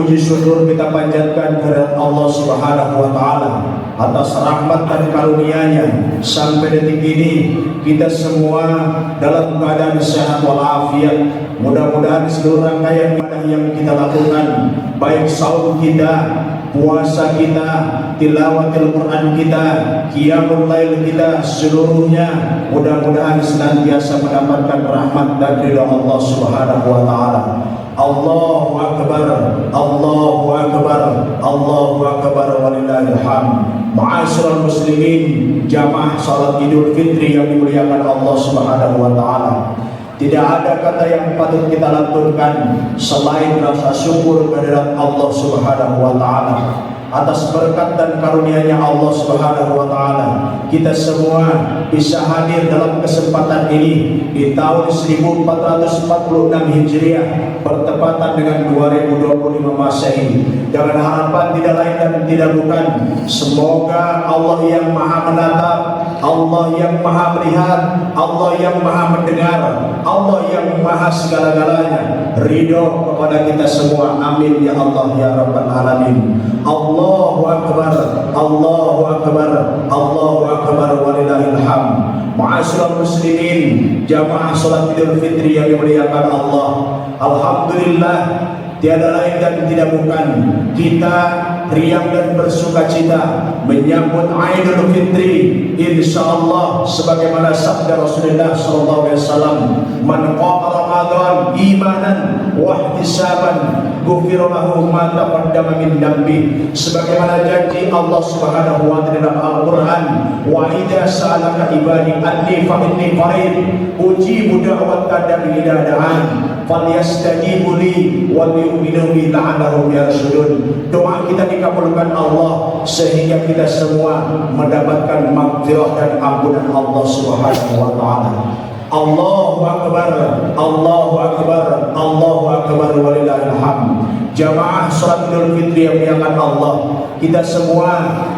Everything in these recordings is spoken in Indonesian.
Puji syukur kita panjatkan kepada Allah Subhanahu wa taala atas rahmat dan karunia-Nya sampai detik ini kita semua dalam keadaan sehat walafiat. Mudah-mudahan seluruh rangkaian ibadah yang kita lakukan, baik saum kita, puasa kita, tilawatil Quran kita, qiyamul lail kita, seluruhnya mudah-mudahan senantiasa mendapatkan rahmat dan ridha Allah Subhanahu wa taala. Allahu akbar, Allahu akbar, Allahu akbar walillahil hamd. Ma'asyiral muslimin, jamaah salat Idul Fitri yang dimuliakan Allah Subhanahu wa taala. Tidak ada kata yang patut kita lantunkan selain rasa syukur kehadirat Allah Subhanahu wa taala atas berkat dan karunia-Nya Allah Subhanahu wa taala. Kita semua bisa hadir dalam kesempatan ini di tahun 1446 Hijriah bertepatan dengan 2025 Masehi, dengan harapan tidak lain dan tidak bukan semoga Allah yang Maha menatap, Allah yang Maha melihat, Allah yang Maha mendengar, Allah yang Maha segala-galanya ridho kepada kita semua. Amin ya Allah ya Rabbal alamin. Allahu akbar, Allahu akbar, Allahu akbar walillahil hamd. Ma'asyiral muslimin, jamaah salat Idul Fitri yang dimuliakan Allah. Alhamdulillah, tiada lain dan tidak bukan kita riang dan bersukacita menyambut Idul Fitri insyaallah sebagaimana sabda Rasulullah sallallahu alaihi wasallam, man qama Ramadan imanan wa ihtisaban ghufira lahu ma taqaddama min dambi, sebagaimana janji Allah Subhanahu wa taala dalam Al-Qur'an, wa idza sa'alaka ibadi anni fa inni qarib ujibu da'wata da'i idza da'an falyastajibu li wal yu'minu bi la'allahum yarshudun. Doa kita dikabulkan Allah sehingga kita semua mendapatkan maghfirah dan ampunan Allah Subhanahu wa taala. Allahu akbar, Allahu akbar, Allahu akbar walillahil hamd. Jamaah salat Idul Fitri yang dimuliakan Allah, kita semua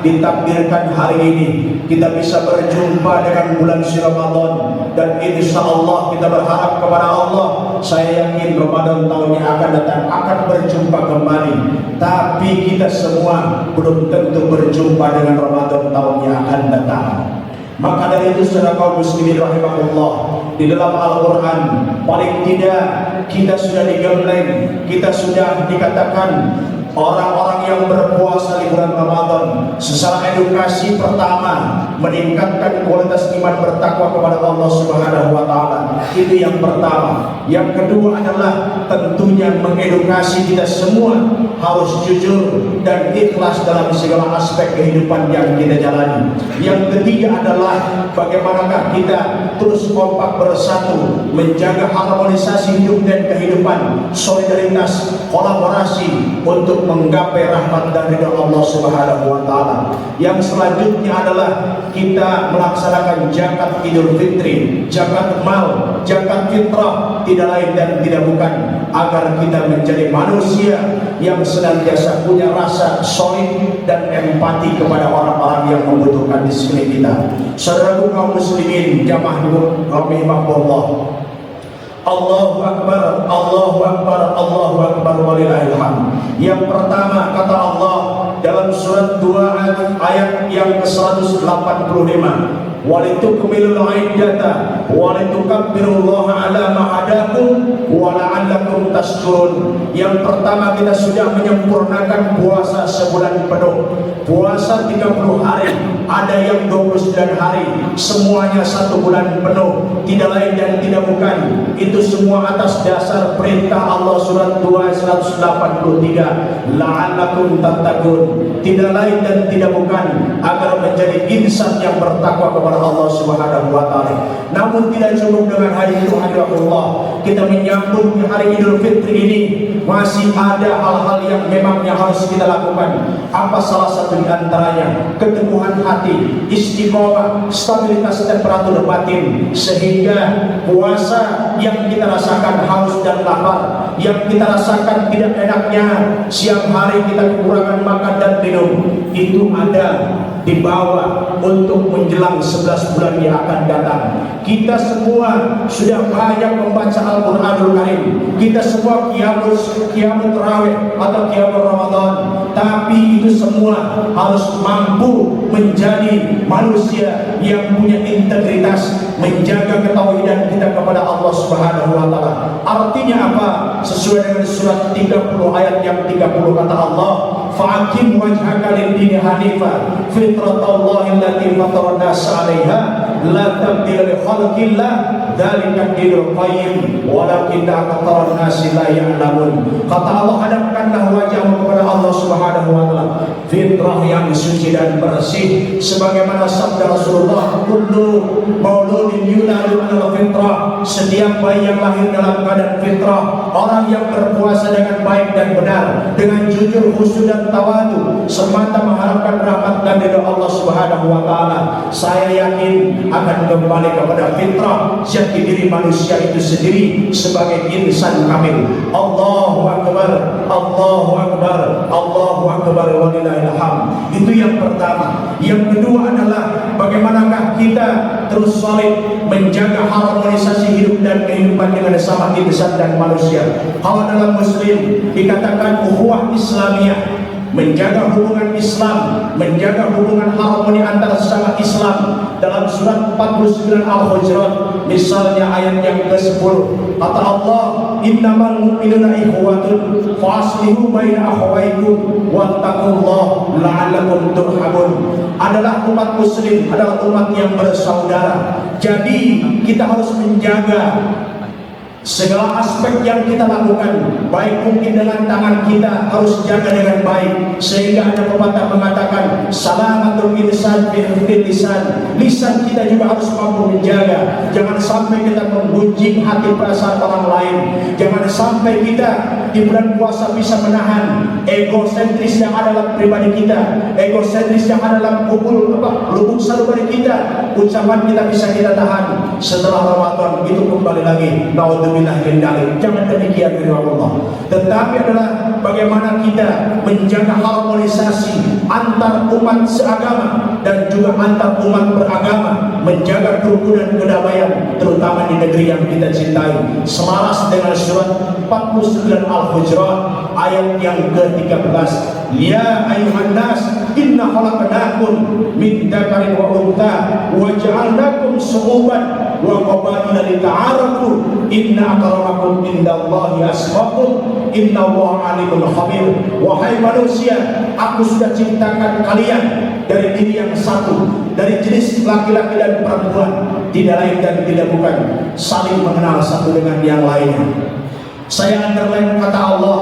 ditakdirkan hari ini kita bisa berjumpa dengan bulan suci Ramadan, dan insyaallah kita berharap kepada Allah, saya yakin Ramadan tahun yang akan datang akan berjumpa kembali. Tapi kita semua belum tentu berjumpa dengan Ramadan tahun yang akan datang. Maka dari itu saudara kaum muslimin rahimahullah, di dalam Al-Quran paling tidak kita sudah digembleng, kita sudah dikatakan orang-orang yang berpuasa di bulan Ramadan secara edukasi pertama meningkatkan kualitas iman bertakwa kepada Allah Subhanahu wa taala. Itu yang pertama. Yang kedua adalah tentunya mengedukasi kita semua harus jujur dan ikhlas dalam segala aspek kehidupan yang kita jalani. Yang ketiga adalah bagaimanakah kita terus kompak bersatu menjaga harmonisasi hidup dan kehidupan, solidaritas, kolaborasi untuk menggapai rahmat dan ridha Allah Subhanahu wa taala. Yang selanjutnya adalah kita melaksanakan zakat Idul Fitri, zakat mal, zakat fitrah, tidak lain dan tidak bukan agar kita menjadi manusia yang senantiasa punya rasa solid dan empati kepada orang-orang yang membutuhkan di sekeliling kita. Saudaraku kaum muslimin, jamaah rahimahullah, Allahu akbar, Allahu akbar, Allahu akbar walillahil hamd. Yang pertama kata Allah dalam surat 2 ayat yang ke-185, walitukmilul iddata walitukabbirullaha ala ma hadakum wa la'allakum tashkurun. Yang pertama kita sudah menyempurnakan puasa sebulan penuh, puasa 30 hari, ada yang 29 hari, semuanya 1 bulan penuh, tidak lain dan tidak bukan. Itu semua atas dasar perintah Allah, surat 2 183, la'allakum tattaqun, tidak lain dan tidak bukan agar menjadi insan yang bertakwa kepada Allah Subhanahu wa taala. Namun tidak cukup dengan hari itu, hadiratullah, kita menyambut hari Idul Fitri ini masih ada hal-hal yang memangnya harus kita lakukan. Apa salah satu di antaranya? Keteguhan hati, istiqomah, stabilitas temperatur batin, sehingga puasa yang kita rasakan haus dan lapar, yang kita rasakan tidak enaknya siang hari kita kekurangan makan dan minum, itu ada dibawa untuk menjelang 10 11 bulan yang akan datang. Kita semua sudah banyak membaca Al-Quranul Karim, kita semua qiyamul tarawih atau qiyamul Ramadan, tapi itu semua harus mampu menjadi manusia yang punya integritas, menjaga ketauhidan kita kepada Allah Subhanahu wa taala. Artinya apa? Sesuai dengan surat 30 ayat yang 30 kata Allah, fa'akim wajhaka lid-dini hanifa fitratallahi allati fatara an-nas 'alaiha la tabdila li khalqillah dzalika dinul qayyim walakinna aktsara an-nas la ya'lamun. Kata Allah, hadapkanlah wajahmu kepada Allah Subhanahu wa taala, fitrah yang suci dan bersih, sebagaimana sabda Rasulullah, kullu mauludin yuladu 'alal fitrah, setiap bayi yang lahir dalam keadaan fitrah, orang yang berpuasa dengan baik dan benar, dengan jujur, khusyuk dan tawadu, semata mengharapkan rahmat dan ridha Allah Subhanahu wa taala, saya yakin akan kembali kepada fitrah jati diri manusia itu sendiri sebagai insan kamil. Allahu akbar, Allahu akbar, Allahu akbar walillahil hamd. Itu yang pertama. Yang kedua adalah bagaimanakah kita terus solid menjaga harmonisasi hidup dan kehidupan dengan sesama insan dan manusia. Kalau dalam Muslim dikatakan ukhuwah Islamiyah, menjaga hubungan Islam, menjaga hubungan harmoni antara sesama Islam. Dalam surat 49 Al-Hujurat, misalnya ayat yang ke-10, kata Allah, innamal mu'minuna ikhwatun faslihu baina akhawaykum wattaqullaha la'allakum turhamun. Adalah umat muslim, adalah umat yang bersaudara. Jadi kita harus menjaga segala aspek yang kita lakukan, baik mungkin dengan tangan kita harus jaga dengan baik, sehingga ada pepatah mengatakan salamatul insan bil lisan. Lisan kita juga harus mampu menjaga, jangan sampai kita menggunjing hati perasaan orang lain, jangan sampai kita di bulan puasa bisa menahan egosentris yang ada dalam pribadi kita, egosentris yang ada dalam lubuk salubari kita, ucapan kita bisa kita tahan. Setelah Ramadan itu kembali lagi, jangan demikian dari Allah. Tetapi adalah bagaimana kita menjaga harmonisasi antar umat seagama dan juga antar umat beragama, menjaga kerukunan kedamaian terutama di negeri yang kita cintai. Selaras dengan surat 49 Al-Hujurat ayat yang ke-13, ya ayuhan nas inna khalaqnakum min dzakarin wa untha wa ja'alnakum syu'uban wa qabaila lita'arafu inna akramakum indallahi asmakum innallaha alimul khabir. Wahai manusia, aku sudah ciptakan kalian dari diri yang satu, dari jenis laki-laki dan perempuan, tidak lain dan tidak bukan saling mengenal satu dengan yang lainnya. Saya underline kata Allah,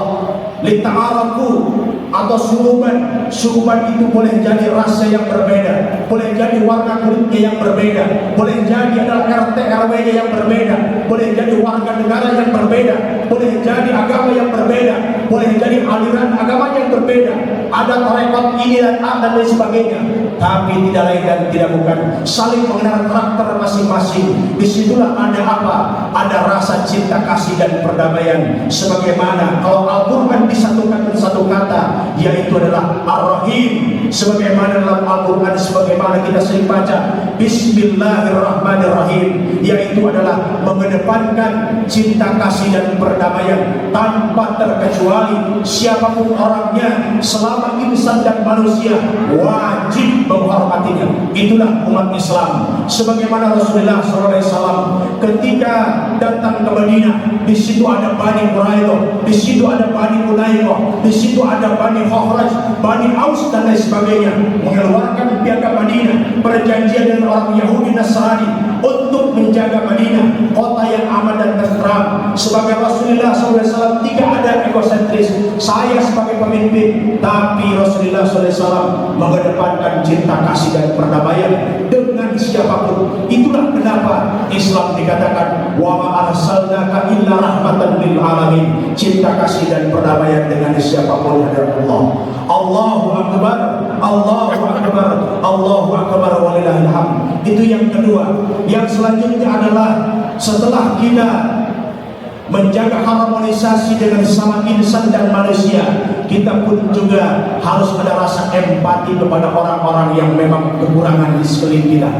lita'arafu atau suhuban. Suhuban itu boleh jadi rasa yang berbeda, boleh jadi warna kulitnya yang berbeda, boleh jadi adalah RT RW-nya yang berbeda, boleh jadi warga negara yang berbeda, boleh jadi agama yang berbeda, boleh jadi aliran agama yang berbeda, ada tarekat ini dan lain sebagainya. Tapi tidak lain dan tidak bukan saling mengenal karakter masing-masing. Disitulah ada apa? Ada rasa cinta kasih dan perdamaian. Sebagaimana kalau Al-Quran disatukan dengan satu kata, yaitu adalah Ar-Rahim. Sebagaimana dalam Al-Quran, sebagaimana kita sering baca Bismillahirrahmanirrahim, yaitu adalah mengedepankan cinta kasih dan perdamaian tanpa terkecuali siapapun orangnya, selama insan dan manusia wajib menghormatinya. Itulah umat Islam. Sebagaimana Rasulullah SAW ketika datang ke Madinah, di situ ada Bani Quraidah, di situ ada Bani Quraidah, di situ ada Bani Khazraj, Bani Aus dan lain sebagainya, mengeluarkan piagam Madinah, perjanjian dengan orang Yahudi Nasrani untuk menjaga Madinah, kota yang aman dan tentram. Sebagai Rasulullah SAW tidak ada egosentris, saya sebagai pemimpin, tapi Rasulullah SAW mengedepankan cinta kasih dan perdamaian dengan siapapun. Itulah kenapa Islam dikatakan wa ma arsalnaka illa rahmatan lil alamin, cinta kasih dan perdamaian dengan siapapun adalah Allah. Allahu akbar, Allahu akbar, Allahu akbar walillahil hamd. Itu yang kedua. Yang selanjutnya adalah setelah kita menjaga harmonisasi dengan sesama insan dan manusia, kita pun juga harus ada rasa empati kepada orang-orang yang memang kekurangan di sekeliling kita.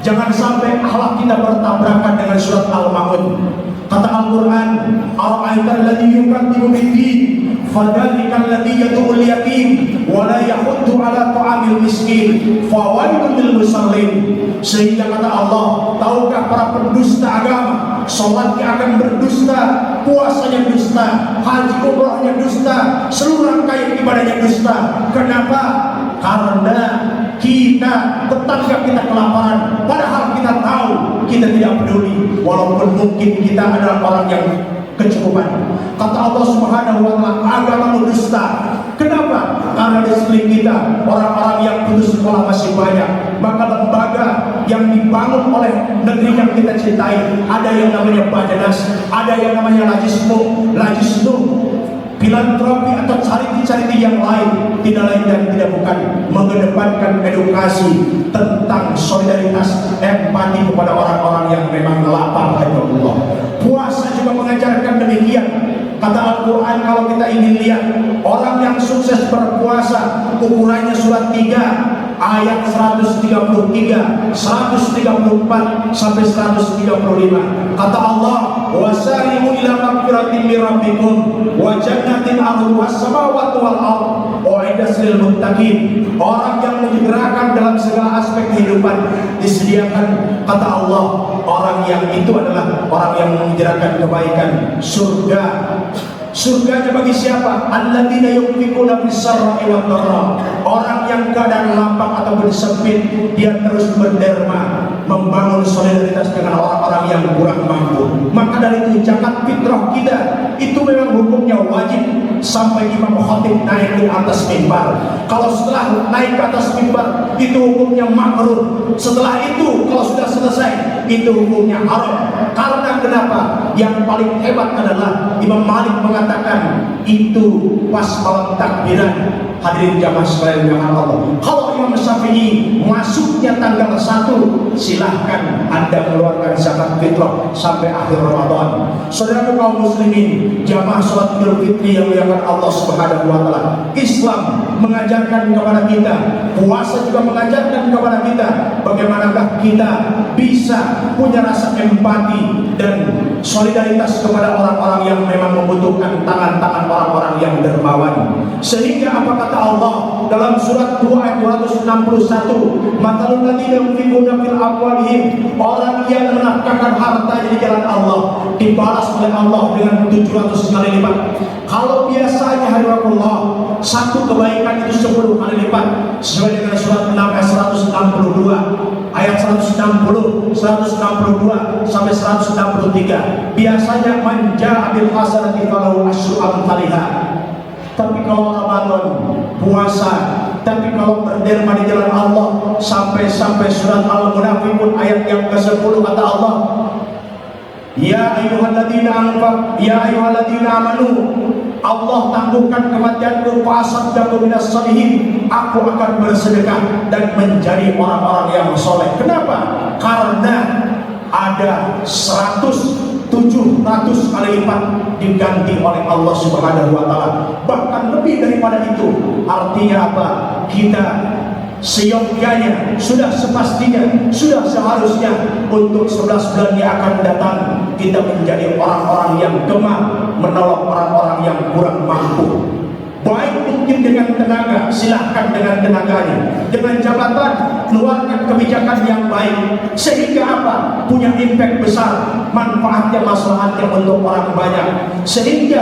Jangan sampai akhlak kita bertabrakan dengan surat Al-Maun. Kata Al-Quran, "Ara'aital ladzi yukadzibu bid-din, fadzalika alladzi yad'ul yatim wa la yahuddu 'ala ta'amil miskin, fawailun lil musallin." Sehingga kata Allah, tahukah para pendusta agama, sholatnya akan berdusta, puasanya dusta, haji umrohnya dusta, seluruh rangkaian ibadahnya dusta. Kenapa? Karena kita, tetangga kita kelaparan, padahal kita tahu kita tidak peduli, walaupun mungkin kita adalah orang yang kecukupan. Kata Allah Subhanahu wa Ta'ala, agama dusta. Kenapa? Karena di sekeliling kita orang-orang yang putus sekolah masih banyak. Maka lembaga yang dibangun oleh negeri yang kita cintai, ada yang namanya Bajanas, ada yang namanya Lajisnu, filantropi atau charity yang lain, tidak lain dan tidak bukan mengedepankan edukasi tentang solidaritas, empati kepada orang-orang yang memang lapar. Allah. Puasa juga mengajarkan demikian. Kata Al-Quran, kalau kita ingin lihat orang yang sukses berpuasa, ukurannya surat 3 ayat 133, 134 sampai 135. Kata Allah, "Wasari'u ila magfiratin min rabbikum wa jannatin 'arduha as-samawati wal ardh u'iddat lil muttaqin." Orang yang menyegerakan dalam segala aspek kehidupan disediakan, kata Allah, orang yang itu adalah orang yang menyegerakan kebaikan, surga. Surganya bagi siapa? Alladzina yunfiquna fis-sarra'i wad-dharra. Orang yang keadaan lapang atau bersempit, dia terus berderma, membangun solidaritas dengan orang-orang yang kurang mampu. Maka dari itu zakat fitrah kita itu memang hukumnya wajib sampai Imam Khatib naik di atas mimbar. Kalau setelah naik ke atas mimbar itu hukumnya makruh. Setelah itu kalau sudah selesai itu hukumnya haram. Karena kenapa? Yang paling hebat adalah Imam Malik mengatakan itu pas malam takbiran. Hadirin jamaah sekalian yang Allah, kalau Imam Syafi'i masuknya tanggal 1, silahkan Anda mengeluarkan zakat fitrah sampai akhir Ramadan. Saudara kaum muslimin, jamaah salat Idul Fitri yang dimuliakan Allah Subhanahu wa Ta'ala, Islam mengajarkan kepada kita, puasa juga mengajarkan kepada kita bagaimanakah kita bisa punya rasa empati dan solidaritas kepada orang-orang yang memang membutuhkan tangan-tangan orang-orang yang dermawan. Sehingga apa kata Allah dalam surat 2 ayat 261, "Matalul ladzina yunfiquna fil amwalihim", orang yang menafkahkan harta di jalan Allah dibalas oleh Allah dengan 700 kali lipat. Kalau biasanya hadiratullah satu kebaikan itu 10 kali lipat, sesuai dengan surat 6 ayat 162, ayat 160, 162 sampai 163. Biasanya manja bil hasanati falahu asyru amsalihha. Tapi kalau Ramadan puasa, tapi kalau berderma di jalan Allah sampai surat Al-Munafiqun ayat yang ke-10 kata Allah, "Ya ayyuhalladzina amanu, Allah tangguhkan kematianku, fasaddaku minas shalihin, aku akan bersedekah dan menjadi orang-orang yang soleh." Kenapa? Karena ada 700 kali lipat diganti oleh Allah Subhanahu wa Ta'ala, bahkan lebih daripada itu. Artinya apa? Kita seyogyanya, sudah sepastinya, sudah seharusnya untuk 11 bulan yang akan datang kita menjadi orang-orang yang gemar menolong orang-orang yang kurang mampu. Baik mungkin dengan tenaga, silahkan dengan tenaganya, dengan jabatan, keluarkan kebijakan yang baik, sehingga apa? Punya impact besar, manfaatnya, maslahatnya untuk orang banyak. Sehingga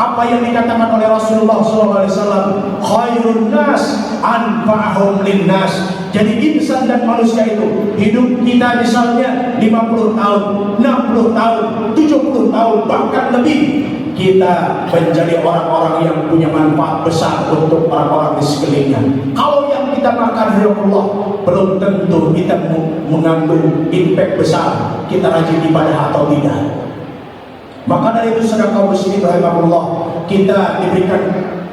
apa yang dikatakan oleh Rasulullah SAW, khairun nas anfa'ahum linnas. Jadi insan dan manusia itu hidup kita misalnya 50 tahun, 60 tahun, 70 tahun, bahkan lebih, kita menjadi orang-orang yang punya manfaat besar untuk orang-orang di sekelilingnya. Kalau yang kita makan Allah belum tentu kita mengandung impact besar, kita rajin ibadah atau tidak. Maka dari itu saudara kaum muslimin rahimahullah, kita diberikan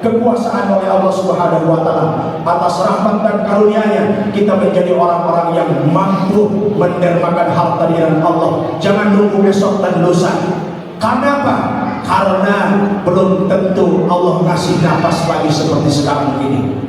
kekuasaan oleh Allah Subhanahu wa Ta'ala, atas rahmat dan karunia-Nya kita menjadi orang-orang yang mampu mendermakan harta di jalan Allah. Jangan nunggu besok dan lusa. Karena apa? Karena belum tentu Allah ngasih nafas lagi seperti sekarang ini.